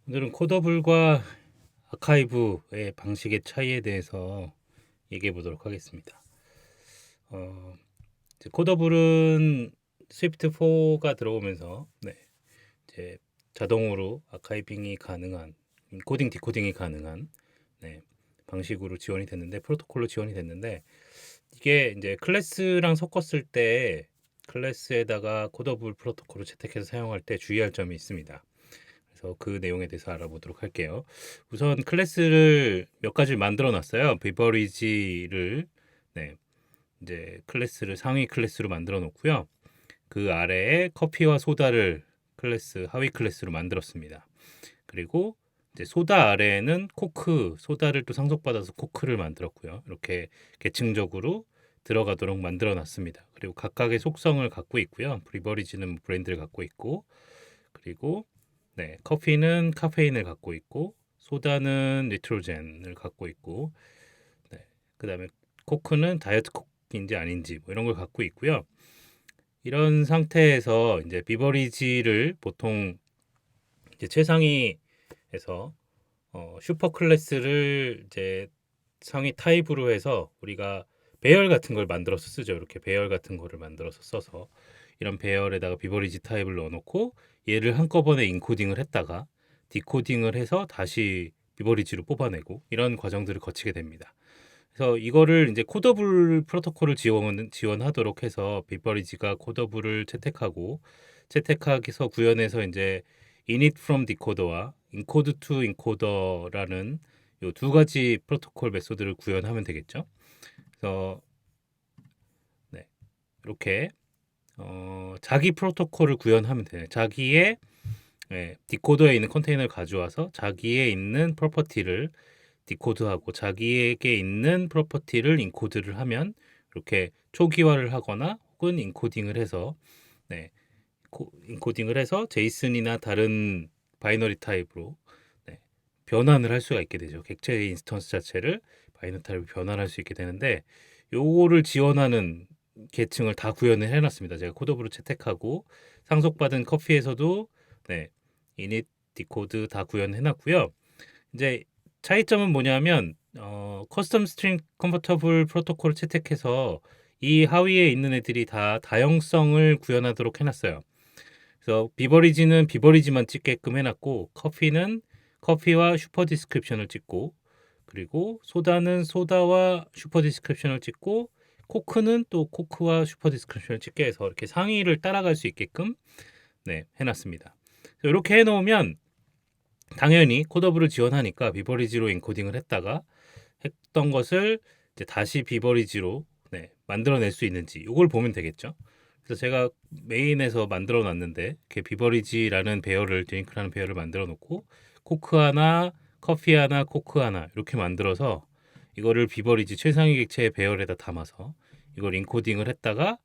오늘은 코더블과 아카이브의 방식의 차이에 대해서 얘기해 보도록 하겠습니다. 어, 이제 코더블은 스위프트 4가 들어오면서 이제 자동으로 아카이빙이 가능한 코딩 디코딩이 가능한 네, 방식으로 지원이 됐는데 프로토콜로 지원이 됐는데 이게 이제 클래스랑 섞었을 때 클래스에다가 코더블 프로토콜을 채택해서 사용할 때 주의할 점이 있습니다. 그래서 그 내용에 대해서 알아보도록 할게요. 우선 클래스를 몇 가지를 만들어 놨어요. 비버리지를 네, 이제 클래스를 상위 클래스로 만들어 놓고요. 그 아래에 커피와 소다를 클래스 하위 클래스로 만들었습니다. 그리고 이제 소다 아래에는 코크, 소다를 또 상속받아서 코크를 만들었고요. 이렇게 계층적으로 들어가도록 만들어 놨습니다. 그리고 각각의 속성을 갖고 있고요. 비버리지는 브랜드를 갖고 있고, 그리고 커피는 카페인을 갖고 있고, 소다는 니트로젠을 갖고 있고, 그다음에 코크는 다이어트 코크인지 아닌지 뭐 이런 걸 갖고 있고요. 이런 상태에서 이제 비버리지를 보통 이제 최상위에서 슈퍼 클래스를 이제 상위 타입으로 해서 우리가 배열 같은 걸 만들어서 쓰죠. 이렇게 배열 같은 거를 만들어서 써서 이런 배열에다가 비버리지 타입을 넣어놓고 얘를 한꺼번에 인코딩을 했다가 디코딩을 해서 다시 비버리지로 뽑아내고 이런 과정들을 거치게 됩니다. 그래서 이거를 이제 코더블 프로토콜을 지원하도록 해서 비버리지가 코더블을 채택하기서 구현해서 이제 init from decoder와 encode to encoder라는 요 두 가지 프로토콜 메소드를 구현하면 되겠죠. 그래서 네, 이렇게 자기 프로토콜을 구현하면 돼요. 자기의 디코더에 있는 컨테이너를 가져와서 자기에 있는 프로퍼티를 디코드하고 자기에게 있는 프로퍼티를 인코드를 하면 이렇게 초기화를 하거나 혹은 네, 인코딩을 해서 제이슨이나 다른 바이너리 타입으로 네, 변환을 할 수가 있게 되죠. 객체의 인스턴스 자체를 바이너리 타입으로 변환할 수 있게 되는데 요거를 지원하는 계층을 다 구현을 해놨습니다. 제가 코더블을 채택하고 상속받은 커피에서도 네, 이닛, 디코드 다 구현해놨고요. 이제 차이점은 뭐냐면 커스텀 스트링 컨버터블 프로토콜을 채택해서 이 하위에 있는 애들이 다 다형성을 구현하도록 해놨어요. 그래서 비버리지는 비버리지만 찍게끔 해놨고 커피는 커피와 슈퍼 디스크립션을 찍고 그리고 소다는 소다와 슈퍼 디스크립션을 찍고 코크는 또 코크와 슈퍼 디스크립션을 찍게 해서 이렇게 상위를 따라갈 수 있게끔 해놨습니다. 이렇게 해놓으면 당연히 코더블을 지원하니까 비버리지로 인코딩을 했다가 했던 것을 이제 다시 비버리지로 만들어낼 수 있는지 이걸 보면 되겠죠. 그래서 제가 메인에서 만들어 놨는데 이렇게 비버리지라는 배열을 드링크라는 배열을 만들어 놓고 코크 하나, 커피 하나, 코크 하나 이렇게 만들어서 이거를 비버리지 최상위 객체의 배열에다 담아서 이걸 인코딩을 했다가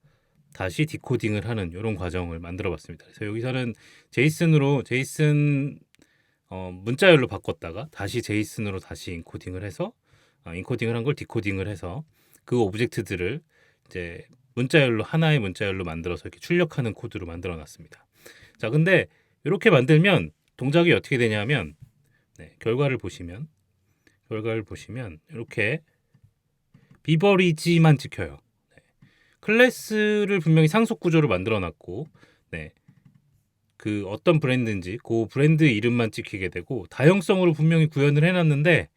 다시 디코딩을 하는 이런 과정을 만들어 봤습니다. 그래서 여기서는 제이슨 문자열로 바꿨다가 다시 제이슨으로 다시 인코딩을 해서 인코딩을 한 걸 디코딩을 해서 그 오브젝트들을 이제 하나의 문자열로 만들어서 이렇게 출력하는 코드로 만들어 놨습니다. 자, 근데 이렇게 만들면 동작이 어떻게 되냐면 결과를 보시면 이렇게 비버리지만 찍혀요. 클래스를 분명히 상속 구조로 만들어 놨고 그 어떤 브랜드인지 그 브랜드 이름만 찍히게 되고 다형성으로 분명히 구현을 해놨는데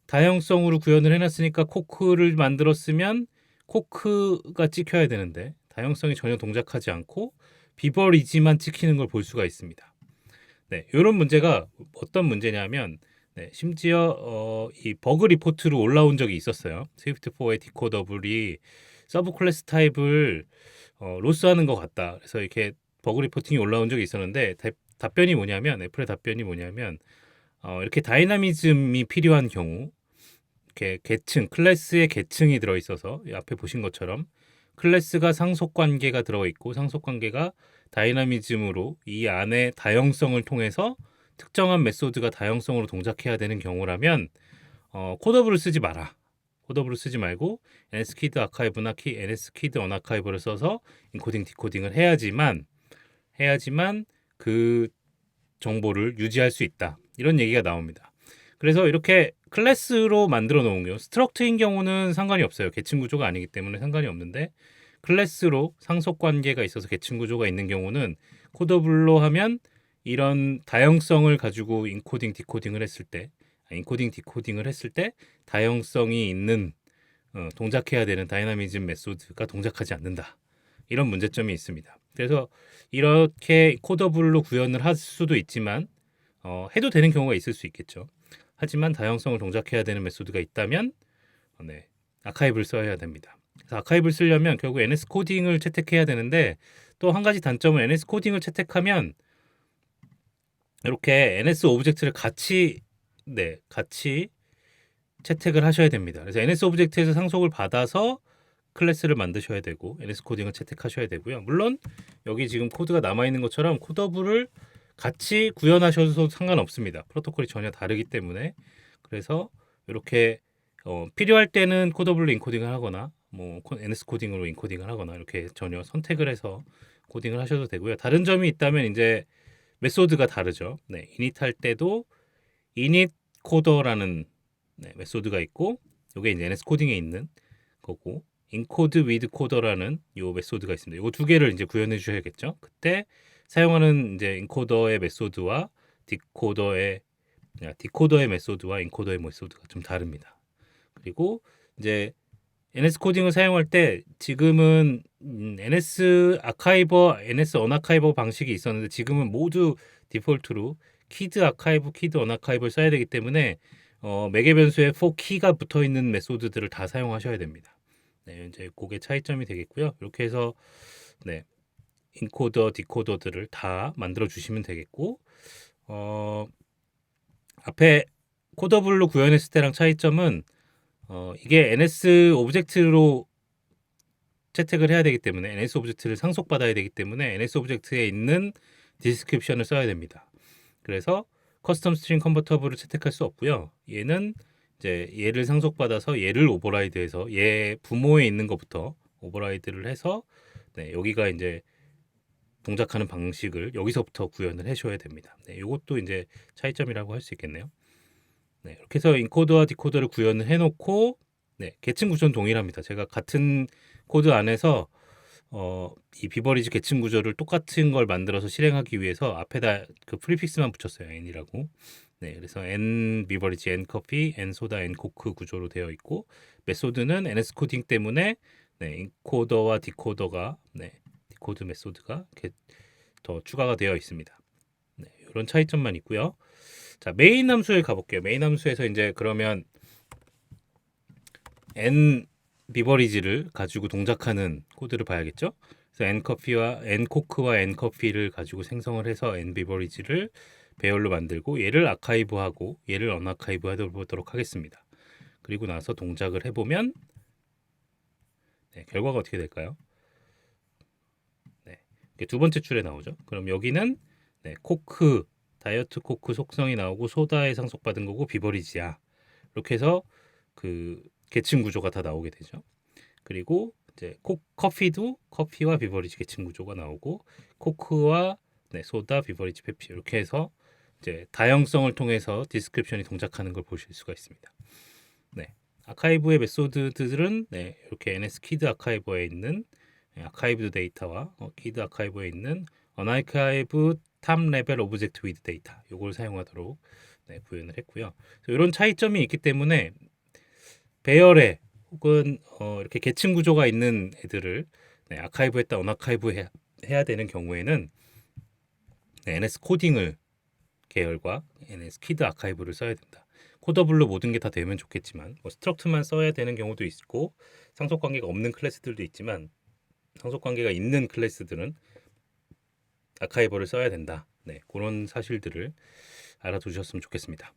다형성으로 구현을 해놨으니까 코크를 만들었으면 코크가 찍혀야 되는데 다형성이 전혀 동작하지 않고 비버리지만 찍히는 걸 볼 수가 있습니다. 이런 문제가 어떤 문제냐면 심지어 이 버그 리포트로 올라온 적이 있었어요. 스위프트4의 디코더블이 서브 클래스 타입을 로스하는 것 같다. 그래서 이렇게 버그 리포팅이 올라온 적이 있었는데 답변이 뭐냐면 애플의 답변이 뭐냐면 이렇게 다이나미즘이 필요한 경우 이렇게 클래스의 계층이 들어 있어서 앞에 보신 것처럼 클래스가 상속 관계가 들어 있고 상속 관계가 다이나미즘으로 이 안에 다형성을 통해서 특정한 메소드가 다형성으로 동작해야 되는 경우라면 코더블을 쓰지 마라. 코더블을 쓰지 말고 NSKID 아카이브나 NSKID 언아카이브를 써서 인코딩 디코딩을 해야지만 그 정보를 유지할 수 있다. 이런 얘기가 나옵니다. 그래서 이렇게 클래스로 만들어 놓은 경우, 스트럭트인 경우는 상관이 없어요. 계층 구조가 아니기 때문에 상관이 없는데 클래스로 상속 관계가 있어서 계층 구조가 있는 경우는 코더블로 하면 이런 다형성을 가지고 인코딩 디코딩을 했을 때 인코딩 디코딩을 했을 때 다형성이 있는 동작해야 되는 다이나미즘 메소드가 동작하지 않는다. 이런 문제점이 있습니다. 그래서 이렇게 코더블로 구현을 할 수도 있지만 해도 되는 경우가 있을 수 있겠죠. 하지만 다양성을 동작해야 되는 메소드가 있다면 네, 아카이브를 써야 됩니다. 그래서 아카이브를 쓰려면 결국 NS 코딩을 채택해야 되는데 또 한 가지 단점은 NS 코딩을 채택하면 이렇게 NS 오브젝트를 같이 채택을 하셔야 됩니다. 그래서 NS 오브젝트에서 상속을 받아서 클래스를 만드셔야 되고 NS 코딩을 채택하셔야 되고요. 물론 여기 지금 코드가 남아 있는 것처럼 코더블을 같이 구현하셔도 상관없습니다. 프로토콜이 전혀 다르기 때문에. 그래서 이렇게 필요할 때는 코더블로 인코딩을 하거나 뭐 NS 코딩으로 인코딩을 하거나 이렇게 전혀 선택을 해서 코딩을 하셔도 되고요. 다른 점이 있다면 이제 메소드가 다르죠. 네, 이닛 할 때도 이닛 코더라는 메소드가 있고 이게 이제 NS 코딩에 있는 거고 인코드 위드 코더라는 요 메소드가 있습니다. 요 두 개를 이제 구현해 주셔야겠죠. 그때 사용하는 이제 인코더의 메소드와 디코더의 메소드와 인코더의 메소드가 좀 다릅니다. 그리고 이제 NS 코딩을 사용할 때 지금은 NS 아카이버, NS 언아카이버 방식이 있었는데 지금은 모두 디폴트로 키드 아카이브, 키드 언아카이브를 써야 되기 때문에 매개 변수에 for 키가 붙어 있는 메소드들을 다 사용하셔야 됩니다. 네, 이제 그게 차이점이 되겠고요. 이렇게 해서 네, 인코더, 디코더들을 다 만들어 주시면 되겠고 앞에 코더블로 구현했을 때랑 차이점은 이게 NS 오브젝트로 채택을 해야 되기 때문에 NS 오브젝트를 상속받아야 되기 때문에 NS 오브젝트에 있는 디스크립션을 써야 됩니다. 그래서 커스텀 스트링 컨버터블을 채택할 수 없고요. 얘는 이제 얘를 상속받아서 얘를 오버라이드해서 얘 부모에 있는 것부터 오버라이드를 해서 네, 여기가 이제 동작하는 방식을 여기서부터 구현을 해줘야 됩니다. 네, 이것도 이제 차이점이라고 할 수 있겠네요. 네, 이렇게 해서 인코더와 디코더를 구현을 해놓고 네, 계층 구조는 동일합니다. 제가 같은 코드 안에서 이 비버리지 계층 구조를 똑같은 걸 만들어서 실행하기 위해서 앞에다 그 프리픽스만 붙였어요. n이라고. 네, 그래서 n 비버리지, n 커피, n 소다, n 코크 구조로 되어 있고 메소드는 ns 코딩 때문에 네, 인코더와 디코더가 디코드 메소드가 이렇게 더 추가가 되어 있습니다. 네, 이런 차이점만 있고요. 자, 메인 함수에 가볼게요. 메인 함수에서 이제 그러면 n 비버리지를 가지고 동작하는 코드를 봐야겠죠. 그래서 n 코크와 n 커피를 가지고 생성을 해서 n 비버리지를 배열로 만들고 얘를 아카이브하고 얘를 언아카이브 해보도록 하겠습니다. 그리고 나서 동작을 해보면 네, 결과가 어떻게 될까요? 네, 두 번째 줄에 나오죠. 그럼 여기는 네, 코크 다이어트 코크 속성이 나오고 소다에 상속받은 거고 비버리지야. 이렇게 해서 그 계층 구조가 다 나오게 되죠. 그리고 이제 커피도 커피와 비버리지 계층 구조가 나오고 코크와 소다, 비버리지, 페피 이렇게 해서 이제 다형성을 통해서 디스크립션이 동작하는 걸 보실 수가 있습니다. 네, 아카이브의 메소드들은 이렇게 NS 키드 아카이버에 있는 아카이브드 데이터와 키드 아카이브에 있는 언아카이브 탑 레벨 오브젝트 위드 데이터 이걸 사용하도록 구현을 했고요. 이런 차이점이 있기 때문에 배열에 혹은 이렇게 계층 구조가 있는 애들을 아카이브했다 언아카이브 해야 되는 경우에는 NS 코딩을 계열과 NS 키드 아카이브를 써야 된다. 코더블로 모든 게 다 되면 좋겠지만 스트럭트만 써야 되는 경우도 있고 상속 관계가 없는 클래스들도 있지만 상속 관계가 있는 클래스들은 아카이버를 써야 된다. 네, 그런 사실들을 알아두셨으면 좋겠습니다.